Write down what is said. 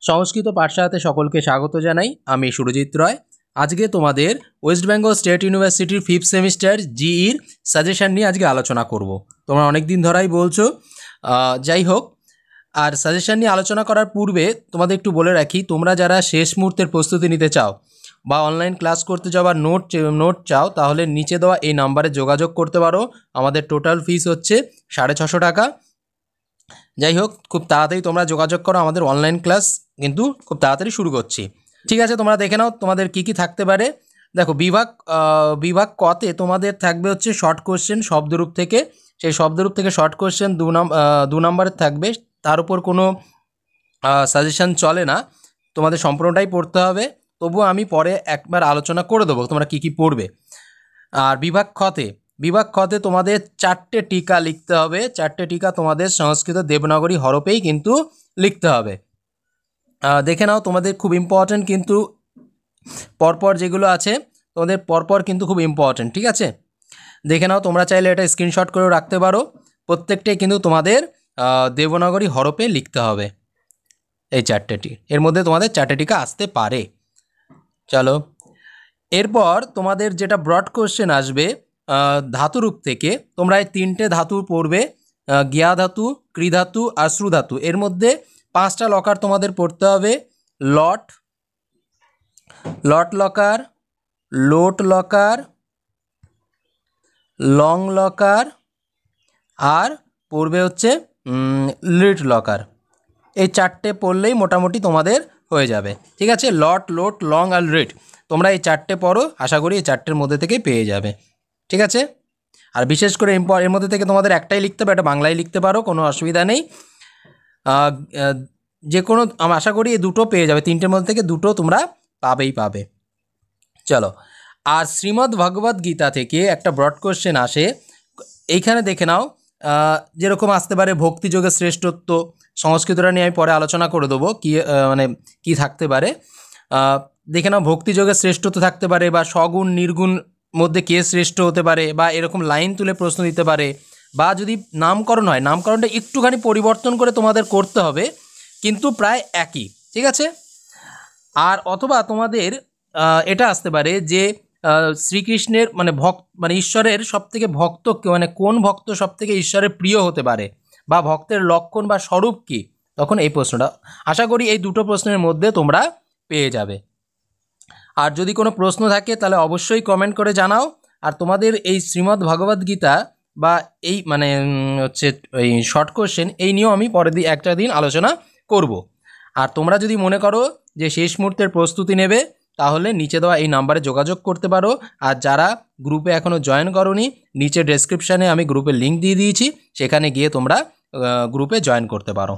সংস্কৃত পাঠশালাতে সকলকে স্বাগত জানাই। আমি সুরজিৎ রয়। আজকে তোমাদের ওয়েস্ট বেঙ্গল স্টেট ইউনিভার্সিটির 5th সেমিস্টার জিইর সাজেশান নিয়ে আজকে আলোচনা করব। তোমরা অনেক দিন ধরাই বলছো, যাই হোক। আর সাজেশান নিয়ে আলোচনা করার পূর্বে তোমাদের একটু বলে রাখি, তোমরা যারা শেষ মুহূর্তের প্রস্তুতি নিতে চাও বা অনলাইন ক্লাস করতে যাওয়ার নোট চাও, তাহলে নিচে দেওয়া এই নাম্বারে যোগাযোগ করতে পারো। আমাদের টোটাল ফিস হচ্ছে 650 টাকা। যাই হোক, খুব তাড়াতাড়ি তোমরা যোগাযোগ করো, আমাদের অনলাইন ক্লাস কিন্তু খুব তাড়াতাড়ি শুরু করছি। ঠিক আছে, তোমরা দেখে নাও তোমাদের কি কি থাকতে পারে। দেখো, বিভাগ কতে তোমাদের থাকবে হচ্ছে শর্ট কোশ্চেন শব্দরূপ থেকে। সেই শব্দরূপ থেকে শর্ট কোশ্চেন 2 নম্বরের থাকবে। তার উপর কোনো সাজেশান চলে না, তোমাদের সম্পূর্ণটাই পড়তে হবে। তবুও আমি পরে একবার আলোচনা করে দেবো তোমরা কি কি পড়বে। আর বিভাগ খতে তোমাদের 4টে টিকা লিখতে হবে। 4টে টিকা তোমাদের সংস্কৃত দেবনাগরী হরফেই কিন্তু লিখতে হবে। দেখে নাও, তোমাদের খুব ইম্পর্ট্যান্ট কিন্তু পরপর যেগুলো আছে তোমাদের পরপর কিন্তু খুব ইম্পর্ট্যান্ট। ঠিক আছে, দেখে নাও, তোমরা চাইলে এটা স্ক্রিনশট করেও রাখতে পারো। প্রত্যেকটাই কিন্তু তোমাদের দেবনাগরী হরফে লিখতে হবে। এই 4টেটি এর মধ্যে তোমাদের 4টে টিকা আসতে পারে। চলো, এরপর তোমাদের যেটা ব্রড কোশ্চেন আসবে ধাতুরূপ থেকে, তোমরা এই 3টে ধাতু পড়বে, জ্ঞা ধাতু, কৃধাতু আর শ্রুধাতু। এর মধ্যে 5টা লকার তোমাদের পড়তে হবে। লট লকার, লোট লকার, লং লকার আর পড়বে হচ্ছে লিট লকার। এই 4টে পড়লেই মোটামুটি তোমাদের হয়ে যাবে। ঠিক আছে, লট, লোট, লং আর লিট, তোমরা এই 4টে পড়ো, আশা করি এই 4টের মধ্যে থেকে পেয়ে যাবে। ঠিক আছে, আর বিশেষ করে এর মধ্যে থেকে তোমাদের একটাই লিখতে হবে, এটা বাংলায় লিখতে পারো, কোনো অসুবিধা নেই। যে কোনো আশা করি এই 2টো পেয়ে যাবে, 3টের মধ্যে থেকে 2টো তোমরা পাবে। চলো, আর শ্রীমদ্ ভগবদ্ গীতা থেকে একটা ব্রড কোশ্চেন আসে। এইখানে দেখে নাও, যেরকম আসতে পারে ভক্তিযোগের শ্রেষ্ঠত্ব, সংস্কৃতটা নিয়ে আমি পরে আলোচনা করে দেবো কি থাকতে পারে। দেখে নাও, ভক্তিযোগের শ্রেষ্ঠত্ব থাকতে পারে, বা সগুণ নির্গুণ মধ্যে কে শ্রেষ্ঠ হতে পারে, বা এরকম লাইন তুলে প্রশ্ন দিতে পারে। বা যদি নামকরণ হয়, নামকরণটা একটুখানি পরিবর্তন করে তোমাদের করতে হবে, কিন্তু প্রায় একই। ঠিক আছে, আর অথবা তোমাদের এটা আসতে পারে যে শ্রীকৃষ্ণের ঈশ্বরের সবথেকে ভক্ত, কোন ভক্ত সবথেকে ঈশ্বরের প্রিয় হতে পারে, বা ভক্তের লক্ষণ বা স্বরূপ কী, তখন এই প্রশ্নটা আশা করি এই 2টো প্রশ্নের মধ্যে তোমরা পেয়ে যাবে। আর যদি কোনো প্রশ্ন থাকে তাহলে অবশ্যই কমেন্ট করে জানাও। আর তোমাদের এই শ্রীমদ্ ভগবদ্ গীতা বা এই হচ্ছে এই শর্ট কোশ্চেন, এই নিয়েও আমি পরের একটা দিন আলোচনা করব। আর তোমরা যদি মনে করো যে শেষ মুহূর্তের প্রস্তুতি নেবে, তাহলে নিচে দেওয়া এই নাম্বারে যোগাযোগ করতে পারো। আর যারা গ্রুপে এখনও জয়েন করোনি, নিচে ডেসক্রিপশানে আমি গ্রুপের লিঙ্ক দিয়ে দিয়েছি, সেখানে গিয়ে তোমরা গ্রুপে জয়েন করতে পারো।